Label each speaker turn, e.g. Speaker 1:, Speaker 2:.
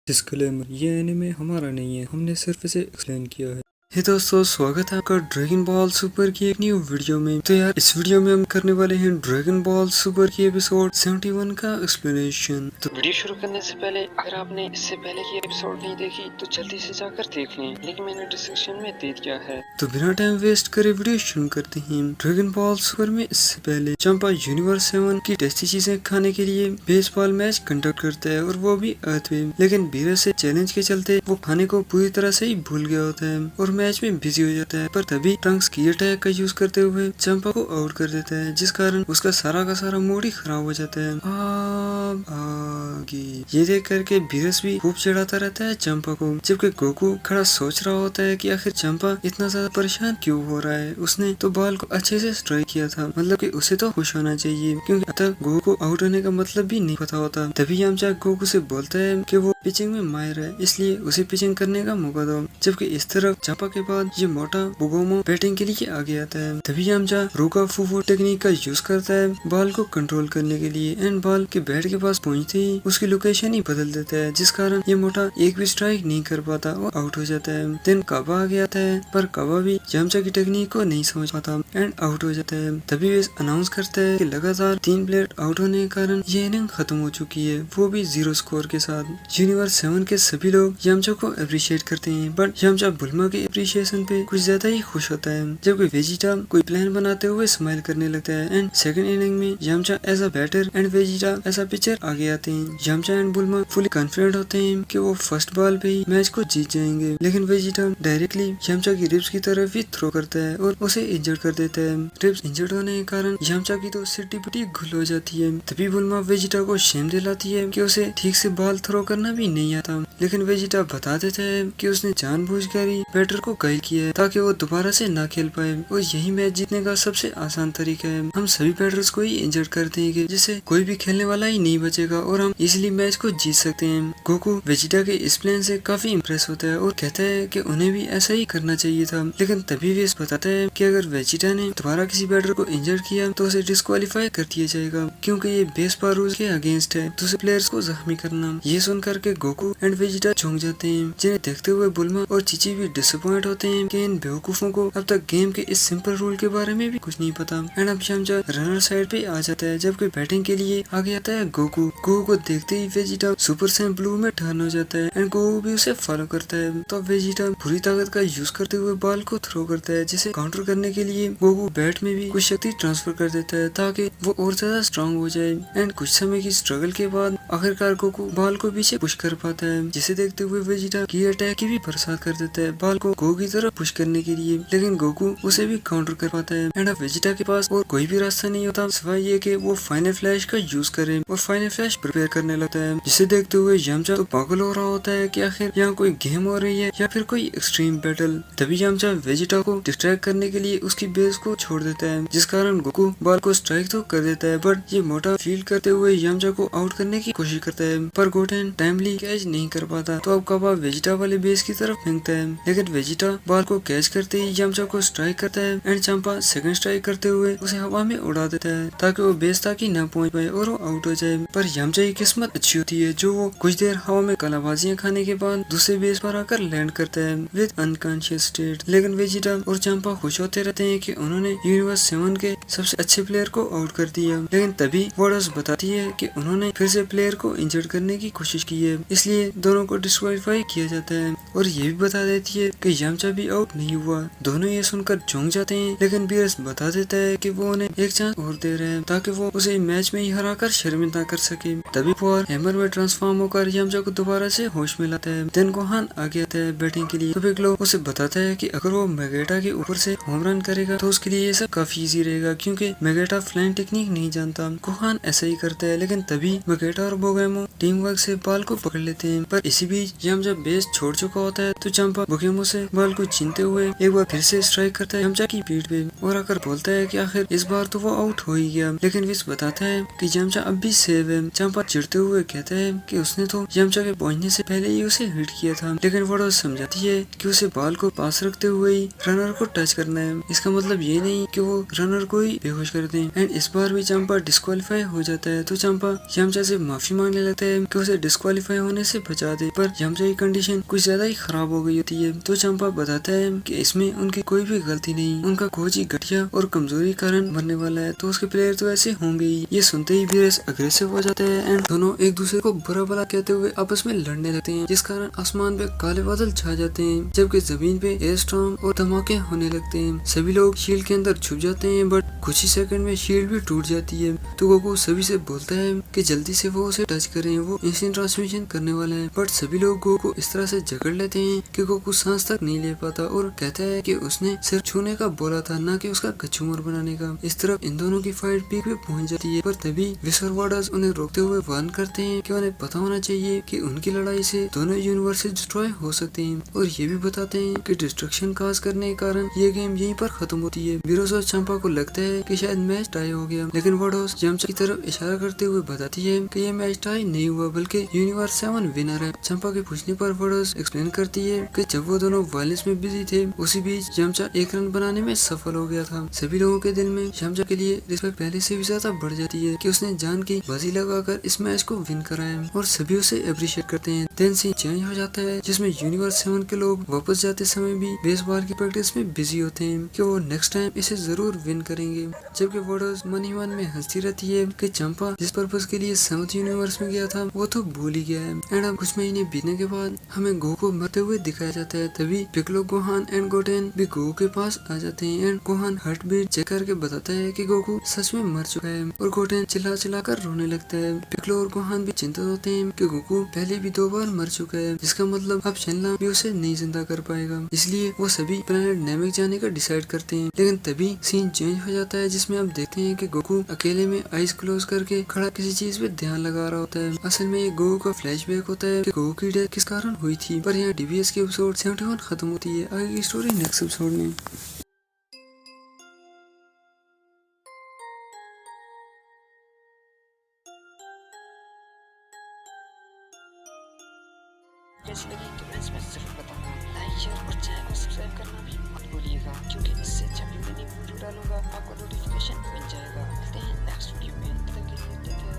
Speaker 1: Disclaimer, ये anime हमारा नहीं है, हमने सिर्फ इसे एक्सप्लेन किया है। हे दोस्तों, स्वागत है आपका ड्रैगन बॉल सुपर की एक न्यू वीडियो में। तो यार, इस वीडियो में हम करने वाले हैं ड्रैगन बॉल सुपर की एपिसोड 71 का एक्सप्लेनेशन। तो वीडियो शुरू करने से पहले अगर आपने इससे पहले की एपिसोड नहीं देखी तो जल्दी से जाकर देख लें, लिंक मैंने डिस्क्रिप्शन में दे दिया है। तो बिना टाइम वेस्ट करे वीडियो शुरू करते हैं। ड्रैगन बॉल सुपर में इससे पहले चंपा यूनिवर्स 7 की टेस्टी चीजें खाने के लिए बेसबॉल मैच कंडक्ट करता है, और वो भी अर्थ में। लेकिन बीरस से चैलेंज के चलते वो खाने को पूरी तरह से ही भूल गया होता है और मैच में बिजी हो जाता है। पर तभी ट्रंक्स की अटैक का यूज करते हुए चंपा को आउट कर देता है, जिस कारण उसका सारा का सारा मूड ही खराब हो जाता है। ये देख करके बीरस भी खूब चिढ़ाता रहता है चंपा को, जबकि गोकू खड़ा सोच रहा होता है कि आखिर चंपा इतना ज्यादा परेशान क्यों हो रहा है। उसने तो बॉल को अच्छे से स्ट्राइक किया था, मतलब कि उसे तो खुश होना चाहिए, क्योंकि अब तक गोकू को आउट होने का मतलब भी नहीं पता होता। तभी यामचा गोकू से बोलता है कि वो पिचिंग में माहिर है, इसलिए उसे पिचिंग करने का मौका दो। जबकि इस तरफ चंपा के बाद ये मोटा बुगोमो बैटिंग के लिए आगे आता है। तभी यामचा रूका फूफू टेक्निक का यूज करता है बॉल को कंट्रोल करने के लिए, एंड बॉल के बैट के पास पहुंचते ही उसकी लोकेशन ही बदल देता है, जिस कारण ये मोटा एक भी स्ट्राइक नहीं कर पाता और आउट हो जाता है। देन काबा आगे आता है, पर काबा भी यामचा की टेक्निक को नहीं समझ पाता एंड आउट हो जाता है। तभी वे अनाउंस करता है कि लगातार 3 प्लेयर आउट होने के कारण ये इनिंग खत्म हो चुकी है, वो भी 0 स्कोर के साथ। यूनिवर्स 7 के सभी लोग यामचा को अप्रिशिएट करते हैं, बट यामचा बुल्मा के अप्रिशिएशन पे कुछ ज्यादा ही खुश होता है। जबकि वेजिटा कोई प्लान बनाते हुए स्माइल करने लगता है, एंड सेकंड इनिंग में Yamcha as a batter and Vegeta as a pitcher आगे आते हैं। Yamcha and Bulma fully confident होते हैं कि वो फर्स्ट बॉल पे ही मैच को जीत जाएंगे, लेकिन वेजिटा डायरेक्टली यामचा की रिब्स की तरफ ही थ्रो करता है और उसे इंजर्ड कर देता है। रिब्स इंजर्ड होने के कारण यामचा की तो सिटी पिटी घुल हो जाती है। तभी बुल्मा वेजिटा को शेम दिलाती है कि उसे ठीक से बॉल थ्रो करना भी नहीं आता, लेकिन वेजिटा बता देता है कि उसने जानबूझकर ही बैटर को घायल किया है ताकि वो दोबारा से ना खेल पाए, और यही मैच जीतने का सबसे आसान तरीका है। हम सभी बैटर्स को ही इंजर्ड कर देंगे, जिससे कोई भी खेलने वाला ही नहीं बचेगा और हम इजीली मैच को जीत सकते हैं। गोकू वेजिटा के इस प्लान से काफी इम्प्रेस होता है और कहता है कि उन्हें भी ऐसा ही करना चाहिए था, लेकिन तभी वे बताता है कि अगर वेजिटा ने दोबारा किसी बैटर को इंजर्ड किया तो उसे डिस्क्वालीफाई कर दिया जाएगा, क्योंकि ये बेसबॉल रूल के अगेंस्ट है दूसरे प्लेयर्स को जख्मी करना। ये सुनकर के गोकू एंड वेजिटा चौंक जाते हैं, जिन्हें देखते हुए बुल्मा और चीची भी डिसअपॉइंट होते हैं कि इन बेवकूफों को अब तक गेम के इस सिंपल रूल के बारे में भी कुछ नहीं पता। एंड अब यामचा रनर साइड पे आ जाता है, जबकि बैटिंग के लिए आगे आता है गोकू। गोकू को देखते ही वेजिटा सुपर सैन ब्लू में टर्न हो जाता है, एंड गोकू भी उसे फॉलो करता है। तो वेजिटा पूरी ताकत का यूज करते हुए बॉल को थ्रो करता है, जिसे काउंटर करने के लिए गोकू बैट में भी कुछ शक्ति ट्रांसफर कर देता है ताकि वो और ज्यादा स्ट्रॉन्ग हो जाए। एंड कुछ समय की स्ट्रगल के बाद आखिरकार गोकू बॉल को पीछे पुश कर पाता है, जिसे देखते हुए वेजिटा की अटैक की भी बरसात कर देता है बॉल को गोकू की तरफ पुश करने के लिए, लेकिन गोकू उसे भी काउंटर कर पाता है। एंड अब वेजिटा के पास और कोई भी रास्ता नहीं होता सिवाय ये कि वो फाइनल फ्लैश का यूज करे और फाइनल फ्लैश प्रिपेयर करने लगता है, जिसे देखते हुए यामचा तो पागल हो रहा होता है कि आखिर यहाँ कोई गेम हो रही है या फिर कोई एक्सट्रीम बैटल। तभी यामचा वेजिटा को डिस्ट्रैक्ट करने के लिए उसकी बेस को छोड़ देता है, जिस कारण गोकू बॉल को स्ट्राइक तो कर देता है, बट ये मोटा फील्ड करते हुए यामचा को आउट करने की कोशिश करता है, पर गोटेन टाइमली कैच नहीं कर पाता। तो अब काबा वेजिटा वाले बेस की तरफ फेंकता है, लेकिन वेजिटा बॉल को कैच करते ही यामचा को स्ट्राइक करता है, एंड चंपा सेकंड स्ट्राइक करते हुए उसे हवा में उड़ा देता है ताकि वो बेस तक ही न पहुंच पाए और वो आउट हो जाए। पर यामचा की किस्मत अच्छी होती है, जो वो कुछ देर हवा में कलाबाजियां खाने के बाद दूसरे बेस पर आकर लैंड करता है विद अनकॉन्शियस स्टेट। लेकिन वेजिटा और चंपा खुश होते रहते हैं कि उन्होंने यूनिवर्स 7 के सबसे अच्छे प्लेयर को आउट कर दिया, लेकिन तभी वर्डस बताती है कि उन्होंने फिर से प्लेयर को इंजर्ड करने की कोशिश की है, इसलिए दोनों को डिस्क्वालीफाई किया जाता है। और ये भी बता देती है कि यामचा भी आउट नहीं हुआ। दोनों ये सुनकर चौंक जाते हैं, लेकिन बीरस बता देता है कि वो उन्हें एक चांस और दे रहे हैं ताकि वो उसे मैच में ही हराकर शर्मिंदा कर सके। तभी पुआर हैमर में ट्रांसफॉर्म होकर यामचा को दोबारा से होश में लाता है। देन गोहान आगे आता है बैटिंग के लिए, तो पिगलो उसे बताता है कि अगर वो मेगेटा के ऊपर से होम रन करेगा तो उसके लिए ये सब काफी इजी रहेगा, क्योंकि मेगेटा फ्लाइंग टेक्निक नहीं जानता। गोहान ऐसा ही करता है, लेकिन तभी मेगेटा और बोगेमो टीम वर्क से बॉल को पकड़ लेते हैं, पर इसी बीच यामचा बेस छोड़ चुका चुका होता है तो चंपा बुकेमो से बाल को छीनते हुए एक बार फिर से स्ट्राइक करता है यमचा की पीठ पे और आकर बोलता है कि आखिर इस बार तो वो आउट हो ही गया। लेकिन विश बताता है कि यमचा अब भी सेव है। चंपा चिढ़ते हुए कहता है कि उसने तो यमचा के पहुंचने से पहले ही उसे हिट किया था। लेकिन वो समझाती है कि उसे बाल को पास रखते हुए ही रनर को टच करना है। इसका मतलब ये नहीं कि वो रनर को ही बेहोश कर दे। एंड इस बार भी चंपा डिस्क्वालीफाई हो जाता है तो चंपा यमचा से माफी मांगने लगता है कि उसे डिस्क्वालीफाई होने से बचा दे। पर यमचा की कंडीशन कुछ ज्यादा ही खराब हो गई होती है तो चंपा बताता है कि इसमें उनकी कोई भी गलती नहीं, उनका कोच ही घटिया और कमजोरी कारण मरने वाला है तो उसके प्लेयर तो ऐसे होंगे ही। ये सुनते ही वीरेस अग्रेसिव हो जाते हैं एंड दोनों एक दूसरे को बुरा भला कहते हुए आपस में लड़ने लगते हैं, जिस कारण आसमान पे काले बादल छा जाते हैं जबकि जमीन पे एयर स्टॉर्म और धमाके होने लगते हैं। सभी लोग शील्ड के अंदर छुप जाते हैं बट कुछ ही सेकंड में शील्ड भी टूट जाती है तो गोकू सभी से बोलता है कि जल्दी से वो उसे टच करें, वो इंस्टेंट ट्रांसमिशन करने वाला है। बट सभी लोग गोकू इस तरह से जकड़ लेते हैं कि गोकू सांस तक नहीं ले पाता और कहता है कि उसने सिर्फ छूने का बोला था ना कि उसका कचूमर बनाने का। इस तरफ इन दोनों की फाइट पीक पे पहुंच जाती है पर तभी विसर वार्डर्स उन्हें रोकते हुए वार्न करते हैं कि उन्हें पता होना चाहिए कि उनकी लड़ाई से दोनों यूनिवर्स डिस्ट्रॉय हो सकते हैं और ये भी बताते हैं कि डिस्ट्रक्शन काज करने के कारण ये गेम यहीं पर खत्म होती है। वीरोस और चंपा को लगता है कि शायद मैच टाई हो गया लेकिन वार्डर्स यमचा की तरफ इशारा करते हुए बताती है कि ये मैच टाई नहीं हुआ बल्कि यूनिवर्स 7 विनर है। चंपा के पूछने पर वार्डर्स एक्सप्लेन करती है कि जब वो दोनों वायलेंस में बिजी थे उसी बीच यमचा एक रन बनाने में सफल हो गया था। सभी लोगों के दिल में यमचा के लिए रिस्पेक्ट पहले से भी ज्यादा बढ़ जाती है कि उसने जान की बाजी लगाकर इस मैच को विन कराया और सभी उसे अप्रिशिएट करते हैं। देन सीन चेंज हो जाता है जिसमें यूनिवर्स 7 के लोग वापस जाते समय भी बेसबॉल की प्रैक्टिस में बिजी होते हैं कि वो नेक्स्ट टाइम इसे जरूर विन करेंगे। जबकि वार्डर्स मन ही मन में हंसती रहती है कि चंपा जिस पर्पस के लिए 7th यूनिवर्स में गया था वो तो भूल ही गया है। एंड अब कुछ महीने बीतने के बाद हमें गोकू को मरते हुए दिखाया जाता है। तभी पिक्लो, गोहान एंड गोटेन भी गोकू के पास आ जाते हैं and Gohan heart beat check करके बताता है कि गोकू सच में मर चुका है और गोटेन चिल्ला चिल्ला कर रोने लगता है। पिक्लो और गोहान भी चिंतित होते हैं कि गोकू पहले भी 2 बार मर चुका है, जिसका मतलब अब शेनला भी उसे नहीं जिंदा कर पाएगा। इसलिए वो सभी प्लेनेट नेमिक जाने का डिसाइड करते हैं। लेकिन तभी सीन चेंज हो जाता है जिसमें अब देखते हैं कि गोकू अकेले में आईज क्लोज करके खड़ा किसी चीज पे ध्यान लगा रहा होता है। असल में ये गोकू का फ्लैशबैक होता है कि गोकू की डेथ किस कारण हुई थी। पर यहाँ डीबीएस की एपिसोड 71 खत्म होती है। आगे की स्टोरी नेक्स्ट एपिसोड में।
Speaker 2: कैसी लगी कमेंट्स में जरूर बताना। लाइक, शेयर और चैनल को सब्सक्राइब करना भी मत भूलिएगा क्योंकि इससे जब भी मैं नई वीडियो डालूंगा आपको नोटिफिकेशन मिल जाएगा। मिलते हैं नेक्स्ट वीडियो में, तब तक के लिए टेक केयर।